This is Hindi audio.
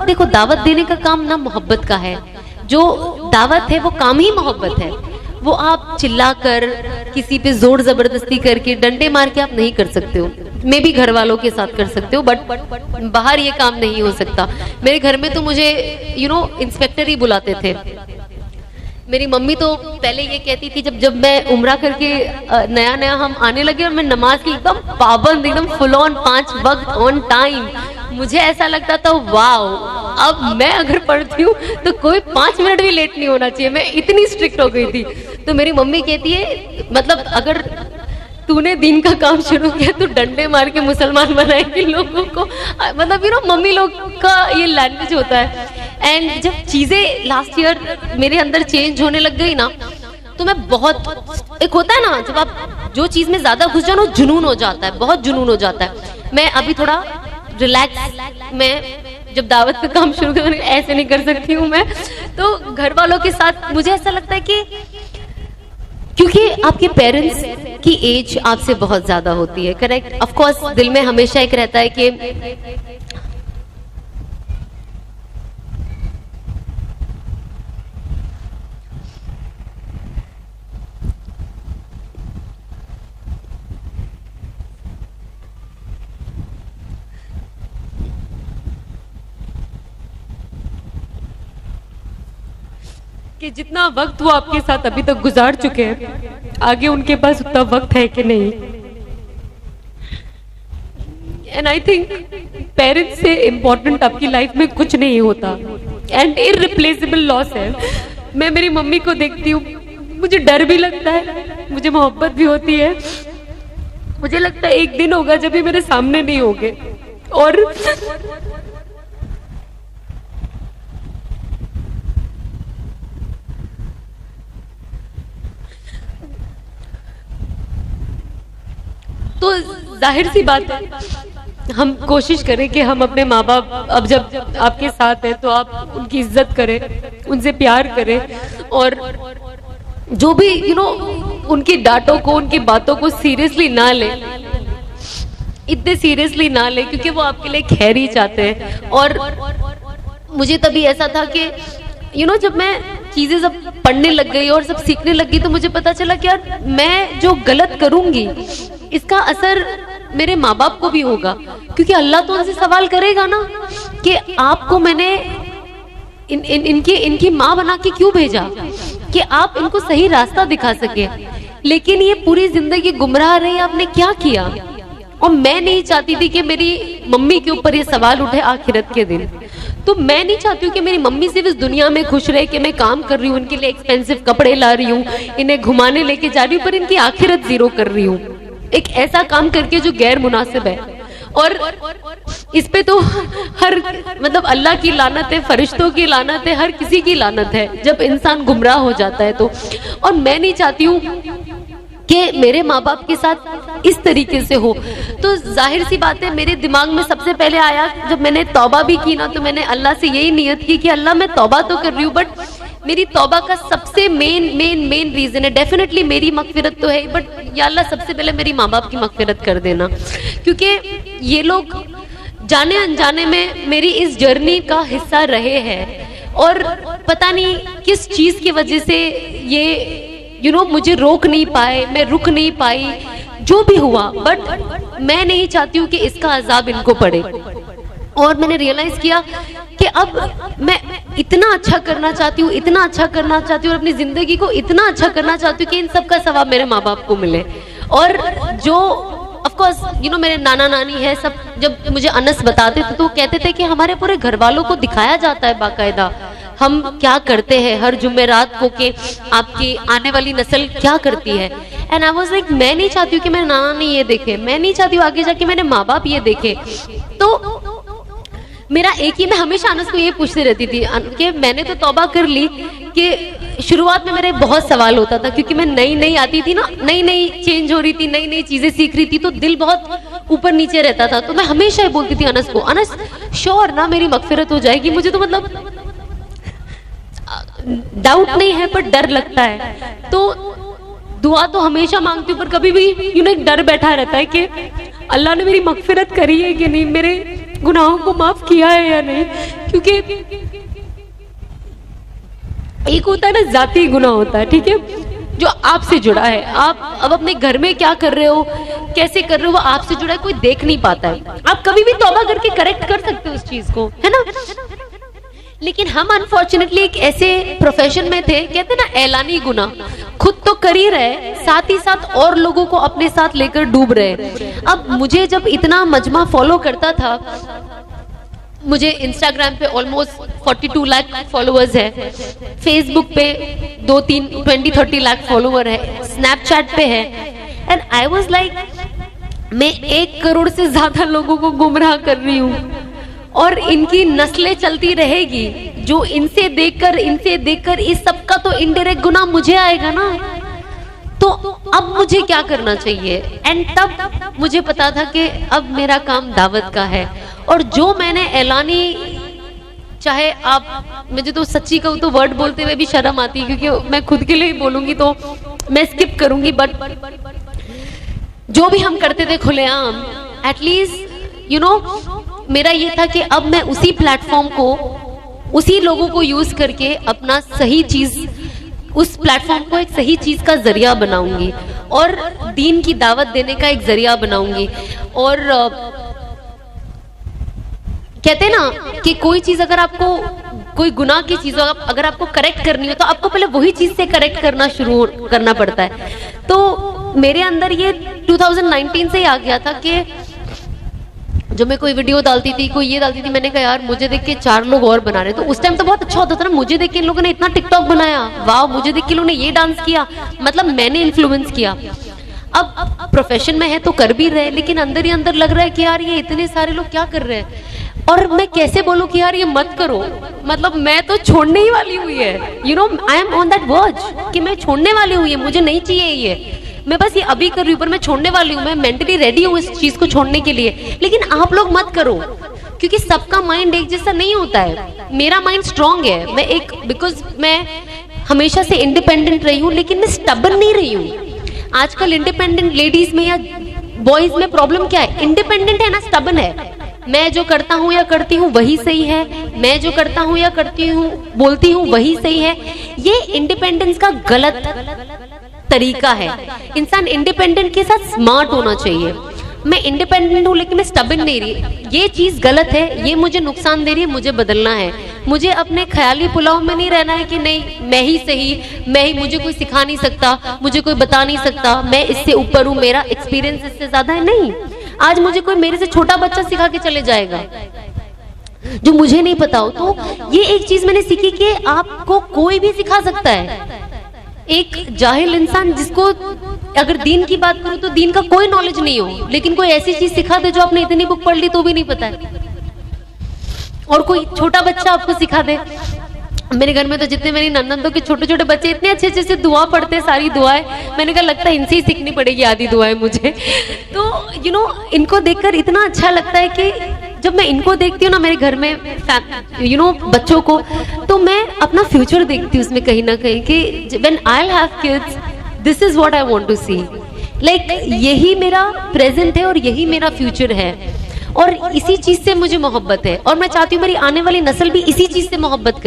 देखो दावत देने का काम ना मोहब्बत का है, जो दावत है वो काम ही मोहब्बत है। वो आप चिल्लाकर किसी पे जोर जबरदस्ती करके डंडे मार के आप नहीं कर सकते हो। मैं भी घर वालों के साथ कर सकते हो, बट बाहर ये काम नहीं हो सकता। मेरे घर में तो मुझे इंस्पेक्टर ही बुलाते थे। मेरी मम्मी तो पहले ये कहती थी, जब मैं उम्रा करके नया हम आने लगे और मैं नमाज की एकदम पाबंद, एकदम फुल ऑन 5 वक्त ऑन टाइम, मुझे ऐसा लगता था वाओ, अब मैं अगर पढ़ती हूँ तो कोई 5 मिनट भी लेट नहीं होना चाहिए। मैं इतनी स्ट्रिक्ट हो गई थी। तो मेरी मम्मी कहती है मतलब अगर तूने दिन का काम शुरू किया तो डंडे मार के मुसलमान बनाएंगे लोगों को। मतलब मम्मी लोग का ये लैंग्वेज होता है। एंड जब चीजें लास्ट ईयर मेरे अंदर चेंज होने लग गई ना, तो मैं बहुत, एक होता है ना जब आप जो चीज में ज्यादा घुस जाओ, जुनून हो जाता है, बहुत जुनून हो जाता है। मैं अभी थोड़ा रिलैक्स, मैं जब दावत का काम शुरू कर, ऐसे नहीं कर सकती हूँ मैं। तो घर वालों के साथ मुझे ऐसा लगता है कि क्योंकि आपके पेरेंट्स की एज आपसे बहुत ज्यादा होती है, करेक्ट। ऑफ कोर्स दिल में हमेशा एक रहता है कि जितना वक्त वो आपके साथ अभी तक गुजार चुके हैं, आगे उनके पास उतना वक्त है कि नहीं। एंड आई थिंक पेरेंट्स से इम्पोर्टेंट आपकी लाइफ में कुछ नहीं होता, एंड इररिप्लेसेबल लॉस है। मैं मेरी मम्मी को देखती हूँ, मुझे डर भी लगता है, मुझे मोहब्बत भी होती है। मुझे लगता है एक दिन होगा जब भी मेरे सामने नहीं होंगे, और तो जाहिर सी बात है हम कोशिश करें कि हम अपने माँ बाप, अब जब आपके साथ है तो आप उनकी इज्जत करें, उनसे प्यार करें, और जो भी उनकी डांटों को, उनकी बातों को सीरियसली ना लें, इतने सीरियसली ना लें, क्योंकि वो आपके लिए खैर ही चाहते हैं। और मुझे तभी ऐसा था कि जब मैं चीजें सब पढ़ने लग गई और सब सीखने लग गई, तो मुझे पता चला कि यार मैं जो गलत करूंगी इसका असर मेरे माँ बाप को भी होगा, क्योंकि अल्लाह तो उनसे सवाल करेगा ना कि आपको मैंने इनकी माँ बना के क्यों भेजा, कि आप इनको सही रास्ता दिखा सके, लेकिन ये पूरी जिंदगी गुमराह रही, आपने क्या किया। और मैं नहीं चाहती थी कि मेरी मम्मी के ऊपर ये सवाल उठे आखिरत के दिन। तो मैं नहीं चाहती हूँ कि मेरी मम्मी सिर्फ इस दुनिया में खुश रहे कि मैं काम कर रही हूँ, उनके लिए एक्सपेंसिव कपड़े ला रही हूँ, इन्हें घुमाने लेके जा रही हूँ, पर इनकी आखिरत जीरो कर रही हूँ, एक ऐसा काम करके जो गैर मुनासिब है। और इस पे तो हर मतलब अल्लाह की लानत है, फरिश्तों की लानत है, हर किसी की लानत है जब इंसान गुमराह हो जाता है तो। और मैं नहीं चाहती हूँ कि मेरे माँ बाप के साथ इस तरीके से हो। तो जाहिर सी बात है मेरे दिमाग में सबसे पहले आया, जब मैंने तौबा भी की ना, तो मैंने अल्लाह से यही नियत की कि अल्लाह मैं तौबा तो कर रही हूँ, बट मेरी तौबा का सबसे मेन रीजन है, डेफिनेटली मेरी मगफिरत तो है, बट या अल्लाह सबसे पहले मेरी माँ बाप की मगफिरत कर देना, क्योंकि ये लोग जाने अनजाने में मेरी इस जर्नी का हिस्सा रहे हैं, और पता नहीं किस चीज की वजह से ये मुझे रोक नहीं पाए, मैं रुक नहीं पाई, जो भी हुआ, बट मैं नहीं चाहती हूँ कि इसका अजाब इनको पड़े। और मैंने रियलाइज किया कि अब मैं इतना अच्छा करना चाहती हूँ, इतना अच्छा करना चाहती हूँ, और अपनी जिंदगी को इतना अच्छा करना चाहती हूँ कि इन सब का सवाब मेरे माँ बाप को मिले। और जो ऑफ कोर्स मेरे नाना नानी है सब, जब मुझे अनस बताते थे तो वो कहते थे कि हमारे पूरे घर वालों को दिखाया जाता है बाकायदा हम क्या करते हैं हर जुमेरात को, कि आपकी आने वाली नस्ल क्या करती है। एंड आई वाज लाइक, मैं नहीं चाहती हूँ कि मेरे नाना ने ये देखे, मैं नहीं चाहती हूँ आगे जाके मेरे माँ बाप ये देखे। तो मेरा एक ही, मैं हमेशा अनस को ये पूछती रहती थी कि मैंने तो तौबा कर ली, कि शुरुआत में मेरे बहुत सवाल होता था, क्योंकि मैं नई आती थी ना, नई चेंज हो रही थी, नई चीजें सीख रही थी, तो दिल बहुत ऊपर नीचे रहता था। तो मैं हमेशा ही बोलती थी अनस को, अनस श्योर ना मेरी मगफिरत हो जाएगी, मुझे तो मतलब डाउट नहीं है पर डर लगता है। तो दुआ तो हमेशा मांगती हूँ, पर कभी भी एक डर बैठा रहता है कि अल्लाह ने मेरी मगफिरत करी है कि नहीं, मेरे गुनाहों को माफ किया है या नहीं, क्योंकि एक होता है ना जाती गुनाह होता है, ठीक है, जो आपसे जुड़ा है। आप अब अपने घर में क्या कर रहे हो, कैसे कर रहे हो, वो आपसे जुड़ा है, कोई देख नहीं पाता है। आप कभी भी तौबा करके करेक्ट कर सकते हो उस चीज को, है ना। लेकिन हम अनफॉर्चुनेटली एक ऐसे प्रोफेशन में थे, कहते हैं ना ऐलानी गुनाह, खुद तो कर ही रहे, साथ ही साथ और लोगों को अपने साथ लेकर डूब रहे। अब मुझे जब इतना मजमा फॉलो करता था, मुझे इंस्टाग्राम पे ऑलमोस्ट 42 लाख फॉलोअर्स है, फेसबुक पे 20-30 लाख फॉलोअर है, स्नैपचैट पे है, एंड आई वाज लाइक मैं 1 करोड़ से ज्यादा लोगों को गुमराह कर रही हूँ और इनकी नस्लें चलती रहेगी, जो इनसे देखकर इस सब का तो इनडायरेक्ट गुनाह मुझे आएगा ना। तो अब मुझे क्या करना चाहिए? एंड तब मुझे पता था कि अब मेरा काम दावत का है, और जो मैंने ऐलानी, चाहे आप, मुझे तो सच्ची कहूँ तो वर्ड बोलते हुए भी शर्म आती है, क्योंकि मैं खुद के लिए ही बोलूंगी तो मैं स्किप करूंगी, बट जो भी हम करते थे खुलेआम, एटलीस्ट यू नो, मेरा ये था कि अब मैं उसी प्लेटफॉर्म को, उसी लोगों को यूज करके अपना सही चीज, उस प्लेटफॉर्म को एक सही चीज का जरिया बनाऊंगी और दीन की दावत देने का एक जरिया बनाऊंगी। और कहते हैं ना कि कोई चीज अगर आपको, कोई गुनाह की चीज अगर आपको करेक्ट करनी हो तो आपको पहले वही चीज से करेक्ट करना शुरू करना पड़ता है। तो मेरे अंदर ये 2019 से ही आ गया था कि जो मैं कोई वीडियो डालती थी, कोई ये डालती थी, मैंने कहा यार मुझे देख के 4 लोग और बना रहे, तो उस टाइम तो बहुत अच्छा होता था ना, मुझे देख के इन लोगों ने इतना टिकटॉक बनाया, वाह, मुझे देख के लोगों ने ये डांस किया, मतलब मैंने इन्फ्लुएंस किया। अब प्रोफेशन में है तो कर भी रहे, लेकिन अंदर ही अंदर लग रहा है कि यार ये इतने सारे लोग क्या कर रहे हैं, और मैं कैसे बोलूं कि यार ये मत करो, मतलब मैं तो छोड़ने ही वाली हुई है, you know, I am on that verge कि मैं छोड़ने वाली हुई है, मुझे नहीं चाहिए ये, मैं बस ये अभी कर रही हूँ, पर मैं छोड़ने वाली हूँ, मैं मेंटली रेडी हूँ इस चीज को छोड़ने के लिए। लेकिन आप लोग मत करो, क्योंकि सबका माइंड एक जैसा नहीं होता है। मेरा माइंड स्ट्रांग है, मैं एक, बिकॉज मैं हमेशा से इंडिपेंडेंट रही हूँ, लेकिन मैं स्टबर्न नहीं रही हूँ। आजकल इंडिपेंडेंट लेडीज में या बॉयज में प्रॉब्लम क्या है? इंडिपेंडेंट है ना, स्टबर्न है, मैं जो करता हूँ या करती हूँ वही सही है, मैं जो करता हूँ या करती हूँ बोलती हूँ वही सही है। ये इंडिपेंडेंस का गलत तरीका है। इंसान इंडिपेंडेंट के साथ स्मार्ट होना चाहिए। मैं इंडिपेंडेंट हूँ लेकिन मैं स्टबर्न नहीं रही, ये चीज गलत है, ये मुझे नुकसान दे रही है, मुझे बदलना है। मुझे अपने ख्याली पुलाव में नहीं रहना है कि नहीं मैं ही सही, मैं ही, मुझे कोई सिखा नहीं सकता, मुझे कोई बता नहीं सकता, मैं इससे ऊपर हूँ, मेरा एक्सपीरियंस इससे ज्यादा है। नहीं, आज मुझे कोई मेरे से छोटा बच्चा सिखा के चले जाएगा जो मुझे नहीं पता हो। तो ये एक चीज मैंने सीखी कि आपको कोई भी सिखा सकता है। एक जाहिल इंसान, जिसको अगर दीन की बात करूं तो दीन का कोई नॉलेज नहीं हो, लेकिन कोई ऐसी चीज सिखा दे जो आपने इतनी बुक पढ़ ली तो भी नहीं पता है, और कोई छोटा बच्चा आपको सिखा दे। मेरे घर में तो जितने मेरी नंदनों के छोटे छोटे बच्चे इतने अच्छे अच्छे से दुआ पढ़ते हैं, सारी दुआएं, मैंने कहा लगता है इनसे ही सीखनी पड़ेगी आधी दुआएं मुझे। तो यू नो, इनको देखकर इतना अच्छा लगता है कि जब मैं इनको देखती हूँ ना मेरे घर में, यू नो, बच्चों को, तो मैं अपना फ्यूचर देखती हूँ उसमें कहीं ना कहीं कि when I have kids this is what I want to see, like यही मेरा प्रेजेंट है और यही मेरा फ्यूचर है, और इसी चीज से मुझे मोहब्बत है, और मैं चाहती हूँ मेरी आने वाली नस्ल भी इसी चीज से मोहब्बत करे।